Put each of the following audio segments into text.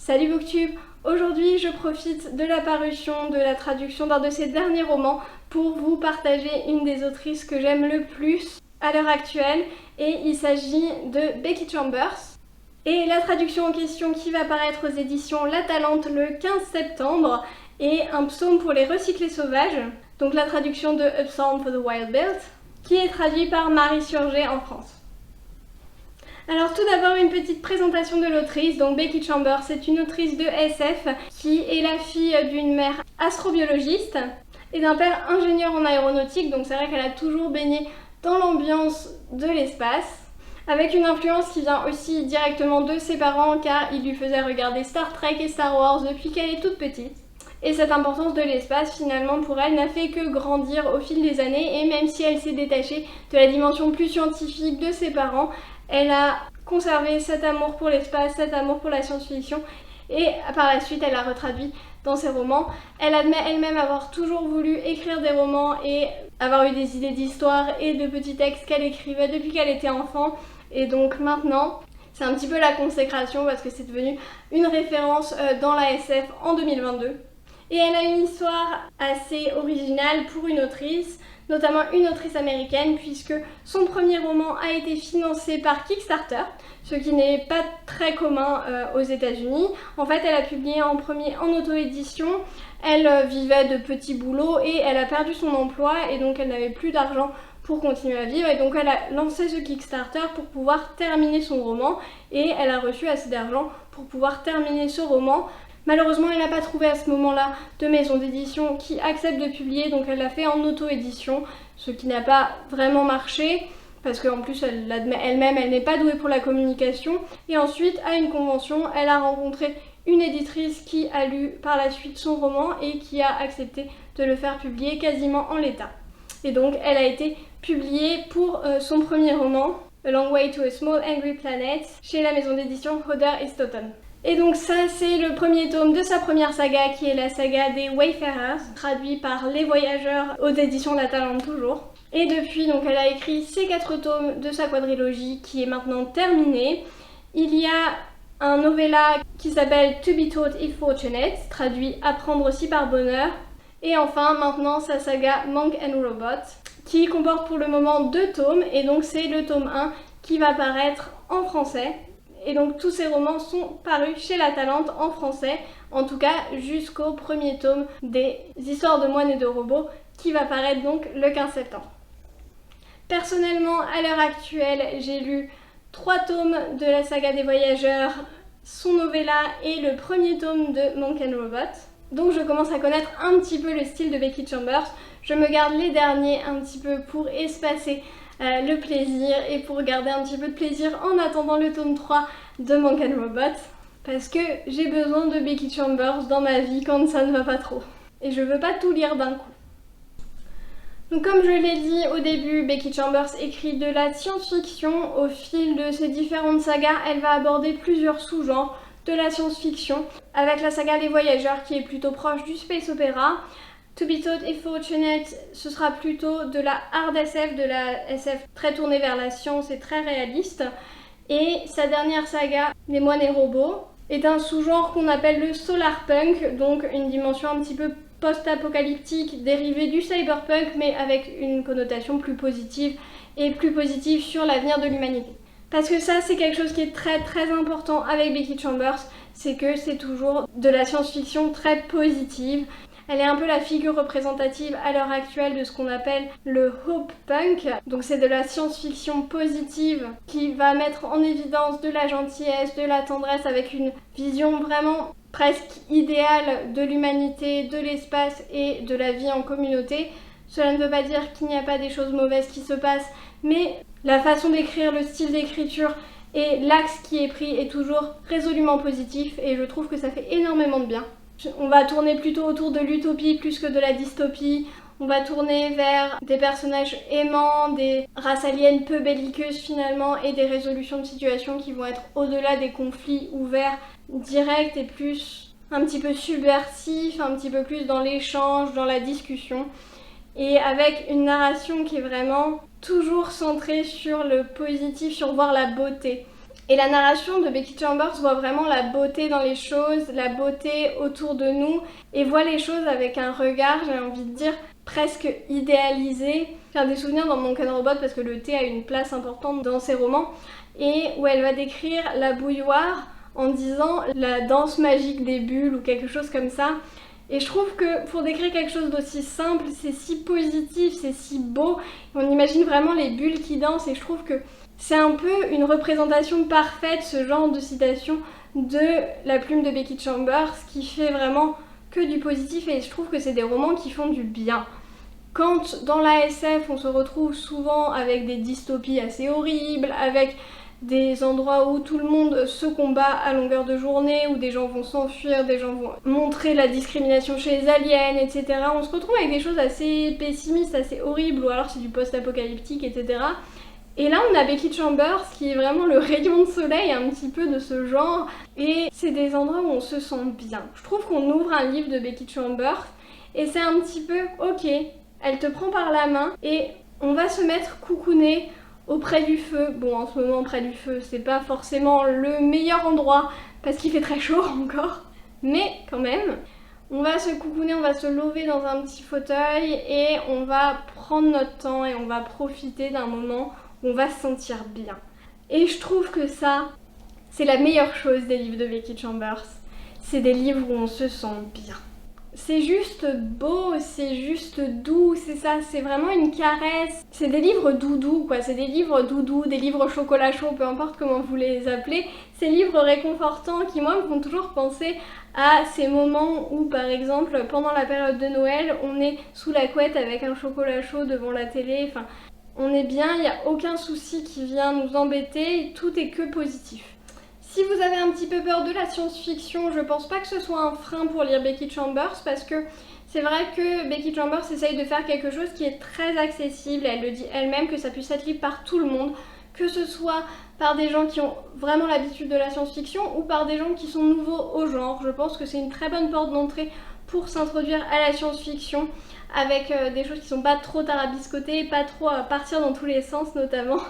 Salut Booktube! Aujourd'hui je profite de la parution, de la traduction d'un de ses derniers romans pour vous partager une des autrices que j'aime le plus à l'heure actuelle et il s'agit de Becky Chambers. Et la traduction en question qui va paraître aux éditions La Talente le 15 septembre est un psaume pour les recyclés sauvages, donc la traduction de A Psalm for the Wild Built, qui est traduit par Marie Surgé en France. Alors tout d'abord une petite présentation de l'autrice. Donc Becky Chambers, c'est une autrice de SF qui est la fille d'une mère astrobiologiste et d'un père ingénieur en aéronautique, donc c'est vrai qu'elle a toujours baigné dans l'ambiance de l'espace, avec une influence qui vient aussi directement de ses parents car ils lui faisaient regarder Star Trek et Star Wars depuis qu'elle est toute petite. Et cette importance de l'espace, finalement, pour elle, n'a fait que grandir au fil des années, et même si elle s'est détachée de la dimension plus scientifique de ses parents, elle a conservé cet amour pour l'espace, cet amour pour la science-fiction, et par la suite, elle l'a retraduit dans ses romans. Elle admet elle-même avoir toujours voulu écrire des romans et avoir eu des idées d'histoire et de petits textes qu'elle écrivait depuis qu'elle était enfant, et donc maintenant, c'est un petit peu la consécration parce que c'est devenu une référence dans la SF en 2022. Et elle a une histoire assez originale pour une autrice, notamment une autrice américaine, puisque son premier roman a été financé par Kickstarter, ce qui n'est pas très commun aux États-Unis. En fait, elle a publié en premier en auto-édition, elle vivait de petits boulots et elle a perdu son emploi et donc elle n'avait plus d'argent pour continuer à vivre, et donc elle a lancé ce Kickstarter pour pouvoir terminer son roman et elle a reçu assez d'argent pour pouvoir terminer ce roman. Malheureusement, elle n'a pas trouvé à ce moment-là de maison d'édition qui accepte de publier, donc elle l'a fait en auto-édition, ce qui n'a pas vraiment marché, parce qu'en plus elle l'admet elle-même, elle n'est pas douée pour la communication. Et ensuite, à une convention, elle a rencontré une éditrice qui a lu par la suite son roman et qui a accepté de le faire publier quasiment en l'état. Et donc elle a été publiée pour son premier roman, A Long Way to a Small Angry Planet, chez la maison d'édition Hodder et Stoughton. Et donc ça, c'est le premier tome de sa première saga, qui est la saga des Wayfarers, traduit par Les Voyageurs aux éditions La Talente toujours. Et depuis, donc, elle a écrit ces 4 tomes de sa quadrilogie qui est maintenant terminée. Il y a un novella qui s'appelle To Be Taught If Fortunate, traduit Apprendre aussi par bonheur. Et enfin, maintenant, sa saga Monk and Robot, qui comporte pour le moment 2 tomes, et donc c'est le tome 1 qui va paraître en français. Et donc tous ces romans sont parus chez La Talente en français, en tout cas jusqu'au premier tome des Histoires de moines et de robots qui va paraître donc le 15 septembre. Personnellement, à l'heure actuelle, j'ai lu 3 tomes de la saga des Voyageurs, son novella et le premier tome de Monk and Robot. Donc je commence à connaître un petit peu le style de Becky Chambers. Je me garde les derniers un petit peu pour espacer le plaisir et pour garder un petit peu de plaisir en attendant le tome 3 de Monk and Robot, parce que j'ai besoin de Becky Chambers dans ma vie quand ça ne va pas trop et je veux pas tout lire d'un coup. Donc comme je l'ai dit au début, Becky Chambers écrit de la science-fiction. Au fil de ses différentes sagas, elle va aborder plusieurs sous-genres de la science-fiction, avec la saga Les Voyageurs qui est plutôt proche du space opéra. To Be Taught If Fortunate, ce sera plutôt de la hard SF, de la SF très tournée vers la science et très réaliste. Et sa dernière saga, Les Moines et Robots, est un sous-genre qu'on appelle le solar punk, donc une dimension un petit peu post-apocalyptique dérivée du cyberpunk, mais avec une connotation plus positive et plus positive sur l'avenir de l'humanité. Parce que ça, c'est quelque chose qui est très très important avec Becky Chambers, c'est que c'est toujours de la science-fiction très positive. Elle est un peu la figure représentative à l'heure actuelle de ce qu'on appelle le hope punk. Donc c'est de la science-fiction positive qui va mettre en évidence de la gentillesse, de la tendresse, avec une vision vraiment presque idéale de l'humanité, de l'espace et de la vie en communauté. Cela ne veut pas dire qu'il n'y a pas des choses mauvaises qui se passent, mais la façon d'écrire, le style d'écriture et l'axe qui est pris est toujours résolument positif, et je trouve que ça fait énormément de bien. On va tourner plutôt autour de l'utopie plus que de la dystopie. On va tourner vers des personnages aimants, des races aliens peu belliqueuses finalement, et des résolutions de situations qui vont être au-delà des conflits ouverts, directs, et plus un petit peu subversifs, un petit peu plus dans l'échange, dans la discussion. Et avec une narration qui est vraiment toujours centrée sur le positif, sur voir la beauté. Et la narration de Becky Chambers voit vraiment la beauté dans les choses, la beauté autour de nous, et voit les choses avec un regard, j'ai envie de dire, presque idéalisé. J'ai des souvenirs dans Mon Ken Robot parce que le thé a une place importante dans ses romans, et où elle va décrire la bouilloire en disant la danse magique des bulles ou quelque chose comme ça. Et je trouve que pour décrire quelque chose d'aussi simple, c'est si positif, c'est si beau. On imagine vraiment les bulles qui dansent et je trouve que c'est un peu une représentation parfaite, ce genre de citation de la plume de Becky Chambers, qui fait vraiment que du positif et je trouve que c'est des romans qui font du bien. Quand dans la SF on se retrouve souvent avec des dystopies assez horribles, avec des endroits où tout le monde se combat à longueur de journée, où des gens vont s'enfuir, des gens vont montrer la discrimination chez les aliens, etc. On se retrouve avec des choses assez pessimistes, assez horribles, ou alors c'est du post-apocalyptique, etc. Et là on a Becky Chambers qui est vraiment le rayon de soleil un petit peu de ce genre, et c'est des endroits où on se sent bien. Je trouve qu'on ouvre un livre de Becky Chambers, et c'est un petit peu, ok, elle te prend par la main, et on va se mettre coucouné auprès du feu. Bon, en ce moment, près du feu, c'est pas forcément le meilleur endroit parce qu'il fait très chaud encore. Mais quand même, on va se coucouner, on va se lever dans un petit fauteuil et on va prendre notre temps et on va profiter d'un moment où on va se sentir bien. Et je trouve que ça, c'est la meilleure chose des livres de Becky Chambers. C'est des livres où on se sent bien. C'est juste beau, c'est juste doux, c'est ça, c'est vraiment une caresse. C'est des livres doudous quoi, c'est des livres doudous, des livres chocolat chaud, peu importe comment vous les appelez. Ces livres réconfortants qui moi me font toujours penser à ces moments où par exemple pendant la période de Noël on est sous la couette avec un chocolat chaud devant la télé, enfin on est bien, il n'y a aucun souci qui vient nous embêter, tout est que positif. Si vous avez un petit peu peur de la science-fiction, je pense pas que ce soit un frein pour lire Becky Chambers parce que c'est vrai que Becky Chambers essaye de faire quelque chose qui est très accessible, elle le dit elle-même que ça puisse être lu par tout le monde, que ce soit par des gens qui ont vraiment l'habitude de la science-fiction ou par des gens qui sont nouveaux au genre. Je pense que c'est une très bonne porte d'entrée pour s'introduire à la science-fiction avec des choses qui sont pas trop tarabiscotées, pas trop à partir dans tous les sens notamment.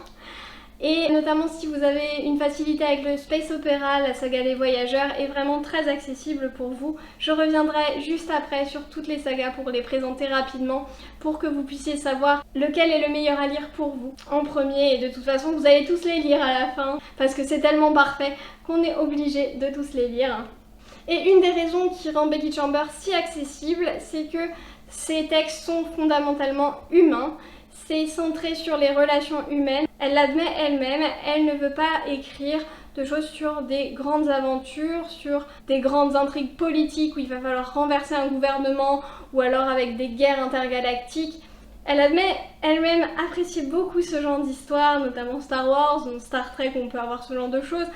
Et notamment si vous avez une facilité avec le space opéra, la saga des voyageurs est vraiment très accessible pour vous. Je reviendrai juste après sur toutes les sagas pour les présenter rapidement pour que vous puissiez savoir lequel est le meilleur à lire pour vous en premier. Et de toute façon vous allez tous les lire à la fin parce que c'est tellement parfait qu'on est obligé de tous les lire. Et une des raisons qui rend Becky Chambers si accessible, c'est que ses textes sont fondamentalement humains. C'est centré sur les relations humaines. Elle l'admet elle-même, elle ne veut pas écrire de choses sur des grandes aventures, sur des grandes intrigues politiques où il va falloir renverser un gouvernement ou alors avec des guerres intergalactiques. Elle admet elle-même apprécier beaucoup ce genre d'histoire, notamment Star Wars, donc Star Trek, on peut avoir ce genre de choses.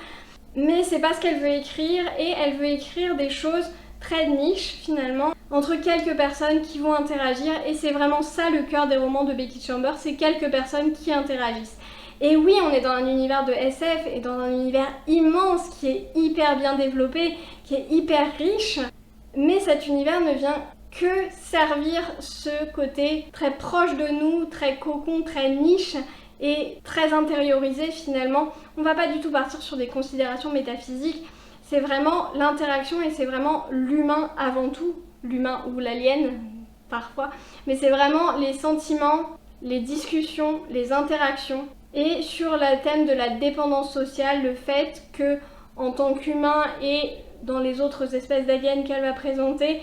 Mais c'est pas ce qu'elle veut écrire et elle veut écrire des choses très niche finalement, entre quelques personnes qui vont interagir et c'est vraiment ça le cœur des romans de Becky Chambers, c'est quelques personnes qui interagissent. Et oui, on est dans un univers de SF et dans un univers immense qui est hyper bien développé, qui est hyper riche, mais cet univers ne vient que servir ce côté très proche de nous, très cocon, très niche et très intériorisé finalement. On va pas du tout partir sur des considérations métaphysiques. C'est vraiment l'interaction et c'est vraiment l'humain avant tout, l'humain ou l'alien parfois, mais c'est vraiment les sentiments, les discussions, les interactions et sur le thème de la dépendance sociale, le fait que en tant qu'humain et dans les autres espèces d'aliens qu'elle va présenter,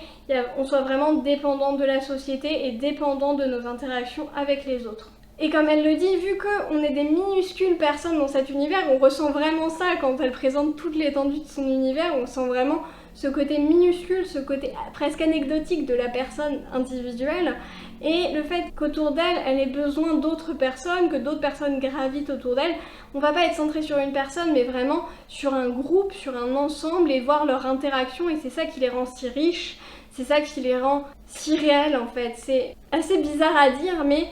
on soit vraiment dépendant de la société et dépendant de nos interactions avec les autres. Et comme elle le dit, vu qu'on est des minuscules personnes dans cet univers, on ressent vraiment ça quand elle présente toute l'étendue de son univers, on sent vraiment ce côté minuscule, ce côté presque anecdotique de la personne individuelle, et le fait qu'autour d'elle, elle ait besoin d'autres personnes, que d'autres personnes gravitent autour d'elle. On va pas être centré sur une personne, mais vraiment sur un groupe, sur un ensemble, et voir leur interaction, et c'est ça qui les rend si riches, c'est ça qui les rend si réels en fait. C'est assez bizarre à dire, mais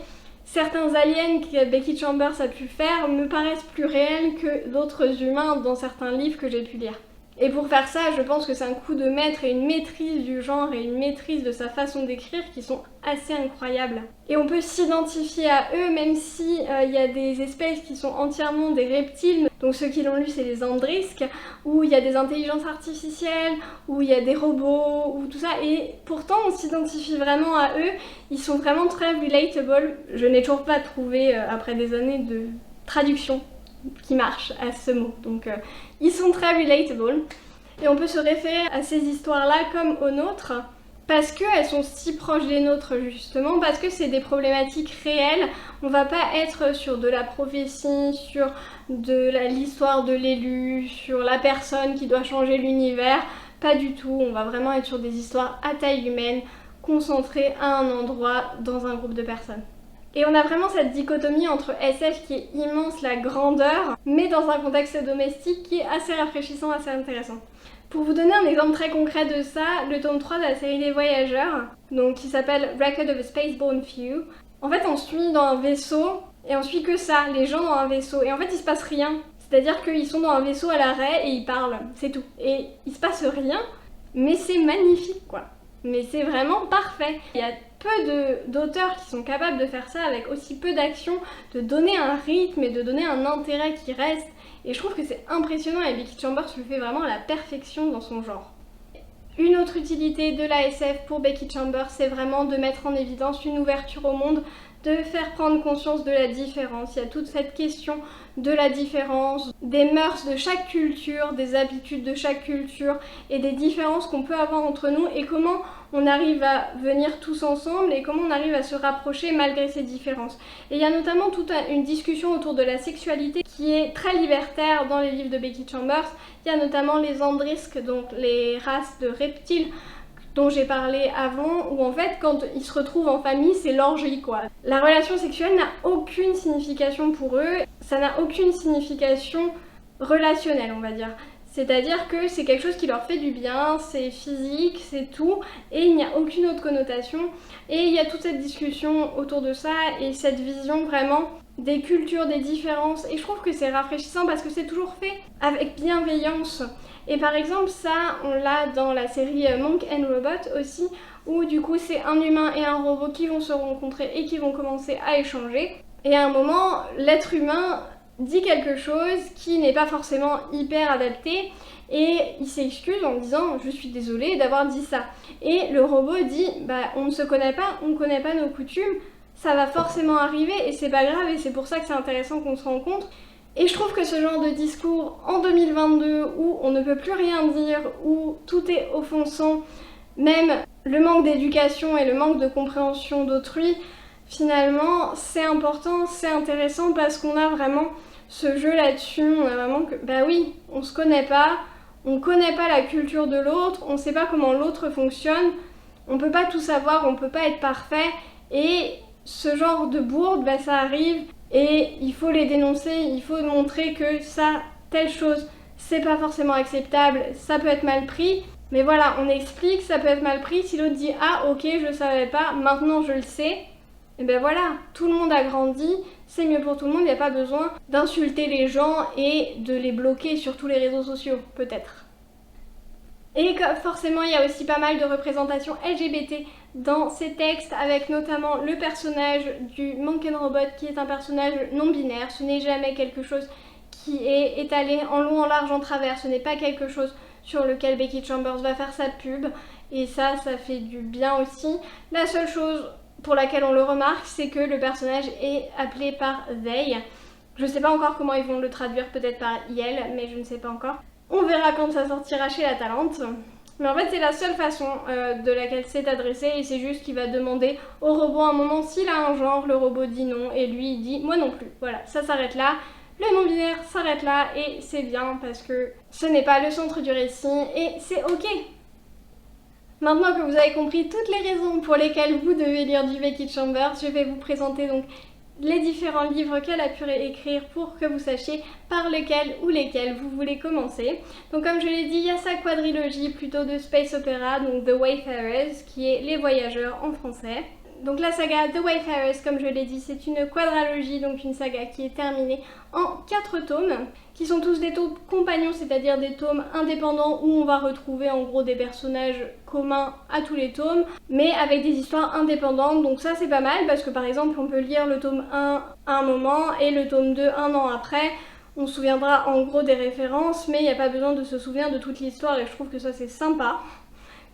certains aliens que Becky Chambers a pu faire me paraissent plus réels que d'autres humains dans certains livres que j'ai pu lire. Et pour faire ça, je pense que c'est un coup de maître et une maîtrise du genre et une maîtrise de sa façon d'écrire qui sont assez incroyables. Et on peut s'identifier à eux même si y a des espèces qui sont entièrement des reptiles. Donc ceux qui l'ont lu, c'est les Andrisques, où il y a des intelligences artificielles, où il y a des robots, ou tout ça. Et pourtant, on s'identifie vraiment à eux. Ils sont vraiment très relatable. Je n'ai toujours pas trouvé, après des années de traduction, qui marche à ce mot. Donc ils sont très relatable et on peut se référer à ces histoires-là comme aux nôtres parce qu'elles sont si proches des nôtres justement, parce que c'est des problématiques réelles. On va pas être sur de la prophétie, sur de l'histoire de l'élu, sur la personne qui doit changer l'univers, pas du tout. On va vraiment être sur des histoires à taille humaine, concentrées à un endroit dans un groupe de personnes. Et on a vraiment cette dichotomie entre SF qui est immense, la grandeur, mais dans un contexte domestique qui est assez rafraîchissant, assez intéressant. Pour vous donner un exemple très concret de ça, le tome 3 de la série Les Voyageurs, donc qui s'appelle Record of a Spaceborne Few, en fait on suit dans un vaisseau, et on suit que ça, les gens dans un vaisseau, et en fait il se passe rien. C'est-à-dire qu'ils sont dans un vaisseau à l'arrêt et ils parlent, c'est tout. Et il se passe rien, mais c'est magnifique quoi. Mais c'est vraiment parfait. Il y a peu d'auteurs qui sont capables de faire ça avec aussi peu d'action, de donner un rythme et de donner un intérêt qui reste. Et je trouve que c'est impressionnant et Becky Chambers le fait vraiment à la perfection dans son genre. Une autre utilité de la SF pour Becky Chambers, c'est vraiment de mettre en évidence une ouverture au monde, de faire prendre conscience de la différence. Il y a toute cette question de la différence, des mœurs de chaque culture, des habitudes de chaque culture et des différences qu'on peut avoir entre nous et comment on arrive à venir tous ensemble et comment on arrive à se rapprocher malgré ces différences. Et il y a notamment toute une discussion autour de la sexualité qui est très libertaire dans les livres de Becky Chambers. Il y a notamment les Andrisques, donc les races de reptiles dont j'ai parlé avant, où en fait quand ils se retrouvent en famille c'est l'orgie quoi. La relation sexuelle n'a aucune signification pour eux, ça n'a aucune signification relationnelle on va dire. C'est-à-dire que c'est quelque chose qui leur fait du bien, c'est physique, c'est tout, et il n'y a aucune autre connotation. Et il y a toute cette discussion autour de ça et cette vision vraiment des cultures, des différences. Et je trouve que c'est rafraîchissant parce que c'est toujours fait avec bienveillance. Et par exemple, ça, on l'a dans la série Monk and Robot aussi, où du coup c'est un humain et un robot qui vont se rencontrer et qui vont commencer à échanger. Et à un moment, l'être humain dit quelque chose qui n'est pas forcément hyper adapté et il s'excuse en disant « je suis désolé d'avoir dit ça ». Et le robot dit « bah on ne se connaît pas, on ne connaît pas nos coutumes, ça va forcément arriver et c'est pas grave et c'est pour ça que c'est intéressant qu'on se rencontre ». Et je trouve que ce genre de discours en 2022 où on ne peut plus rien dire, où tout est offensant, même le manque d'éducation et le manque de compréhension d'autrui, finalement c'est important, c'est intéressant parce qu'on a vraiment ce jeu là-dessus, on a vraiment que, bah oui, on se connaît pas, on connaît pas la culture de l'autre, on sait pas comment l'autre fonctionne, on peut pas tout savoir, on peut pas être parfait, et ce genre de bourde, bah ça arrive, et il faut les dénoncer, il faut montrer que ça, telle chose, c'est pas forcément acceptable, ça peut être mal pris, mais voilà, on explique, ça peut être mal pris, si l'autre dit « ah ok, je savais pas, maintenant je le sais », et ben voilà, tout le monde a grandi, c'est mieux pour tout le monde, il n'y a pas besoin d'insulter les gens et de les bloquer sur tous les réseaux sociaux, peut-être. Et forcément, il y a aussi pas mal de représentations LGBT dans ces textes, avec notamment le personnage du Monk and Robot qui est un personnage non-binaire. Ce n'est jamais quelque chose qui est étalé en long, en large, en travers. Ce n'est pas quelque chose sur lequel Becky Chambers va faire sa pub. Et ça fait du bien aussi. La seule chose pour laquelle on le remarque, c'est que le personnage est appelé par they. Je sais pas encore comment ils vont le traduire, peut-être par IL, mais je ne sais pas encore. On verra quand ça sortira chez La Talente. Mais en fait, c'est la seule façon de laquelle c'est adressé, et c'est juste qu'il va demander au robot à un moment s'il a un genre, le robot dit non, et lui il dit moi non plus. Voilà, ça s'arrête là. Le non-binaire s'arrête là, et c'est bien parce que ce n'est pas le centre du récit, et c'est ok. Maintenant que vous avez compris toutes les raisons pour lesquelles vous devez lire du Becky Chambers, je vais vous présenter donc les différents livres qu'elle a pu écrire pour que vous sachiez par lequel ou lesquels vous voulez commencer. Donc comme je l'ai dit, il y a sa quadrilogie plutôt de space opéra, donc The Wayfarers, qui est Les Voyageurs en français. Donc la saga The Wayfarers, comme je l'ai dit, c'est une quadralogie, donc une saga qui est terminée en 4 tomes, qui sont tous des tomes compagnons, c'est-à-dire des tomes indépendants où on va retrouver en gros des personnages communs à tous les tomes, mais avec des histoires indépendantes, donc ça c'est pas mal, parce que par exemple on peut lire le tome 1 à un moment et le tome 2 un an après. On se souviendra en gros des références, mais il n'y a pas besoin de se souvenir de toute l'histoire et je trouve que ça c'est sympa.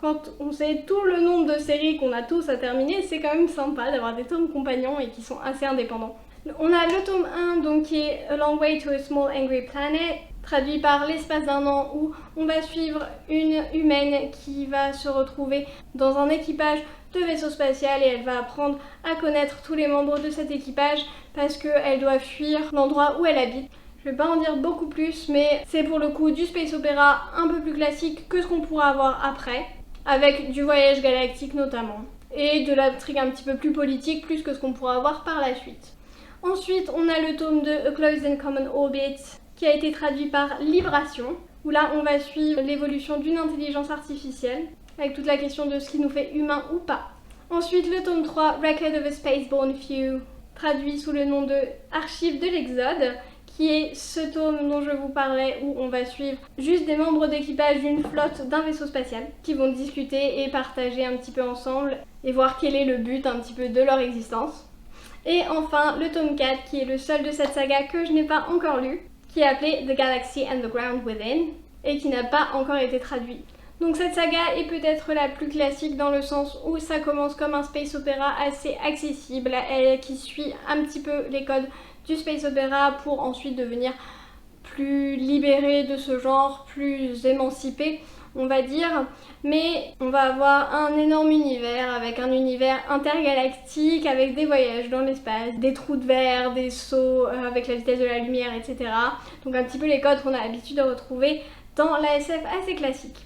Quand on sait tout le nombre de séries qu'on a tous à terminer, c'est quand même sympa d'avoir des tomes compagnons et qui sont assez indépendants. On a le tome 1 donc, qui est A Long Way to a Small Angry Planet, traduit par l'espace d'un an, où on va suivre une humaine qui va se retrouver dans un équipage de vaisseau spatial et elle va apprendre à connaître tous les membres de cet équipage parce qu'elle doit fuir l'endroit où elle habite. Je vais pas en dire beaucoup plus, mais c'est pour le coup du space opéra un peu plus classique que ce qu'on pourra avoir après, avec du voyage galactique notamment, et de l'intrigue un petit peu plus politique, plus que ce qu'on pourra avoir par la suite. Ensuite, on a le tome 2, A Close and Common Orbit, qui a été traduit par Libration, où là on va suivre l'évolution d'une intelligence artificielle, avec toute la question de ce qui nous fait humain ou pas. Ensuite, le tome 3, Record of a Spaceborne Few, traduit sous le nom de Archives de l'Exode, qui est ce tome dont je vous parlais où on va suivre juste des membres d'équipage d'une flotte d'un vaisseau spatial qui vont discuter et partager un petit peu ensemble et voir quel est le but un petit peu de leur existence. Et enfin le tome 4 qui est le seul de cette saga que je n'ai pas encore lu, qui est appelé The Galaxy and the Ground Within et qui n'a pas encore été traduit. Donc cette saga est peut-être la plus classique dans le sens où ça commence comme un space opéra assez accessible et qui suit un petit peu les codes du space opéra pour ensuite devenir plus libéré de ce genre, plus émancipé on va dire, mais on va avoir un énorme univers avec un univers intergalactique, avec des voyages dans l'espace, des trous de verre, des sauts avec la vitesse de la lumière, etc. Donc un petit peu les codes qu'on a l'habitude de retrouver dans la SF assez classique.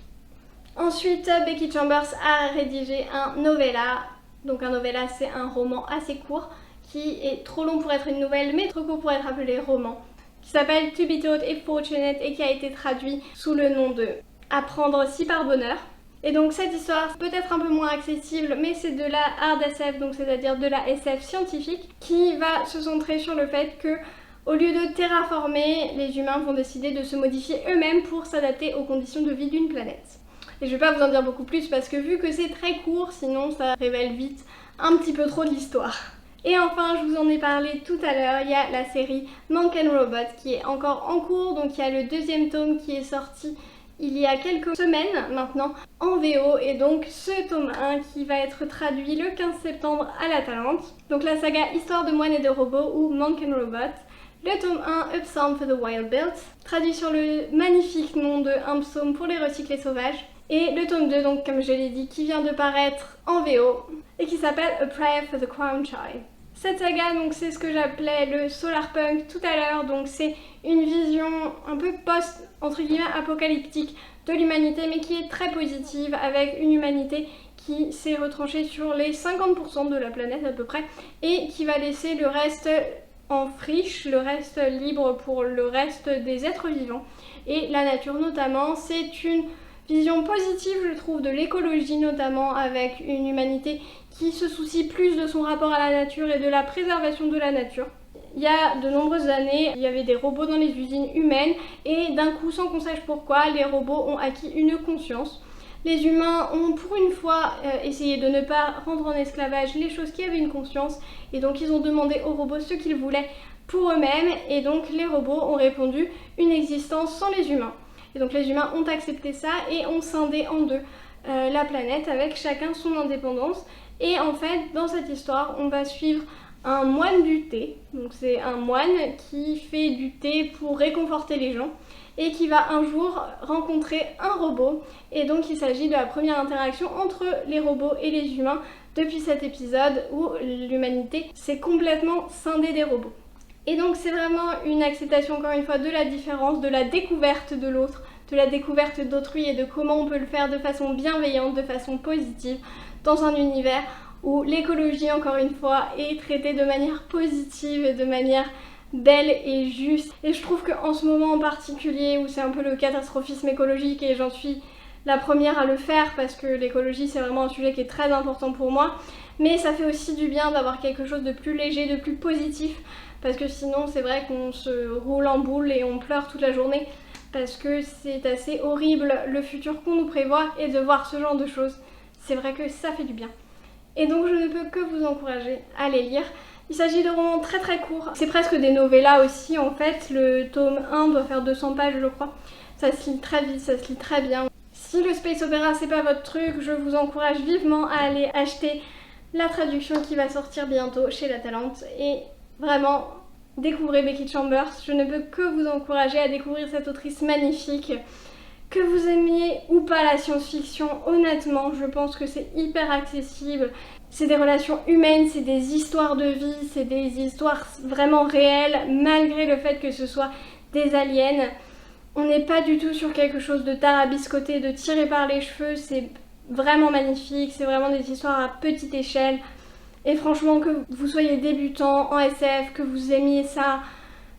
Ensuite, Becky Chambers a rédigé un novella. Donc un novella, c'est un roman assez court qui est trop long pour être une nouvelle, mais trop court pour être appelé roman, qui s'appelle To Be Taught If Fortunate et qui a été traduit sous le nom de Apprendre si par bonheur. Et donc cette histoire, peut-être un peu moins accessible, mais c'est de la hard SF, donc c'est-à-dire de la SF scientifique, qui va se centrer sur le fait que au lieu de terraformer, les humains vont décider de se modifier eux-mêmes pour s'adapter aux conditions de vie d'une planète. Et je vais pas vous en dire beaucoup plus parce que vu que c'est très court, sinon ça révèle vite un petit peu trop de l'histoire. Et enfin, je vous en ai parlé tout à l'heure, il y a la série Monk and Robot qui est encore en cours, donc il y a le deuxième tome qui est sorti il y a quelques semaines maintenant en VO et donc ce tome 1 qui va être traduit le 15 septembre à la Talente. Donc la saga Histoire de moines et de robots ou Monk and Robot. Le tome 1, A Psalm for the Wild Built, traduit sur le magnifique nom de Un psaume pour les recyclés sauvages. Et le tome 2, donc comme je l'ai dit, qui vient de paraître en VO et qui s'appelle A Prayer for the Crown Child. Cette saga, donc c'est ce que j'appelais le solarpunk tout à l'heure, donc c'est une vision un peu post, entre guillemets, apocalyptique de l'humanité, mais qui est très positive, avec une humanité qui s'est retranchée sur les 50% de la planète à peu près, et qui va laisser le reste en friche, le reste libre pour le reste des êtres vivants. Et la nature notamment, c'est une vision positive, je trouve, de l'écologie notamment, avec une humanité qui se soucie plus de son rapport à la nature et de la préservation de la nature. Il y a de nombreuses années, il y avait des robots dans les usines humaines et d'un coup, sans qu'on sache pourquoi, les robots ont acquis une conscience. Les humains ont pour une fois essayé de ne pas rendre en esclavage les choses qui avaient une conscience et donc ils ont demandé aux robots ce qu'ils voulaient pour eux-mêmes et donc les robots ont répondu une existence sans les humains. Et donc les humains ont accepté ça et ont scindé en deux la planète avec chacun son indépendance. Et en fait, dans cette histoire, on va suivre un moine du thé. Donc c'est un moine qui fait du thé pour réconforter les gens et qui va un jour rencontrer un robot. Et donc il s'agit de la première interaction entre les robots et les humains depuis cet épisode où l'humanité s'est complètement scindée des robots. Et donc c'est vraiment une acceptation encore une fois de la différence, de la découverte de l'autre, de la découverte d'autrui et de comment on peut le faire de façon bienveillante, de façon positive, dans un univers où l'écologie encore une fois est traitée de manière positive et de manière belle et juste. Et je trouve qu'en ce moment en particulier où c'est un peu le catastrophisme écologique et j'en suis la première à le faire parce que l'écologie c'est vraiment un sujet qui est très important pour moi. Mais ça fait aussi du bien d'avoir quelque chose de plus léger, de plus positif, parce que sinon c'est vrai qu'on se roule en boule et on pleure toute la journée parce que c'est assez horrible le futur qu'on nous prévoit, et de voir ce genre de choses, c'est vrai que ça fait du bien. Et donc je ne peux que vous encourager à les lire. Il s'agit de romans très très courts, c'est presque des novellas aussi en fait, le tome 1 doit faire 200 pages je crois, ça se lit très vite, ça se lit très bien. Si le space opéra c'est pas votre truc, je vous encourage vivement à aller acheter la traduction qui va sortir bientôt chez La Talente, et vraiment découvrez Becky Chambers. Je ne peux que vous encourager à découvrir cette autrice magnifique. Que vous aimiez ou pas la science-fiction, honnêtement, je pense que c'est hyper accessible. C'est des relations humaines, c'est des histoires de vie, c'est des histoires vraiment réelles, malgré le fait que ce soit des aliens. On n'est pas du tout sur quelque chose de tarabiscoté, de tiré par les cheveux, c'est vraiment magnifique, c'est vraiment des histoires à petite échelle. Et franchement, que vous soyez débutant en SF, que vous aimiez ça,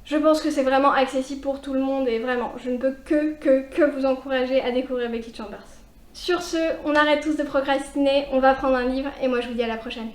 je pense que c'est vraiment accessible pour tout le monde, et vraiment, je ne peux que vous encourager à découvrir Becky Chambers. Sur ce, on arrête tous de procrastiner, on va prendre un livre, et moi je vous dis à la prochaine.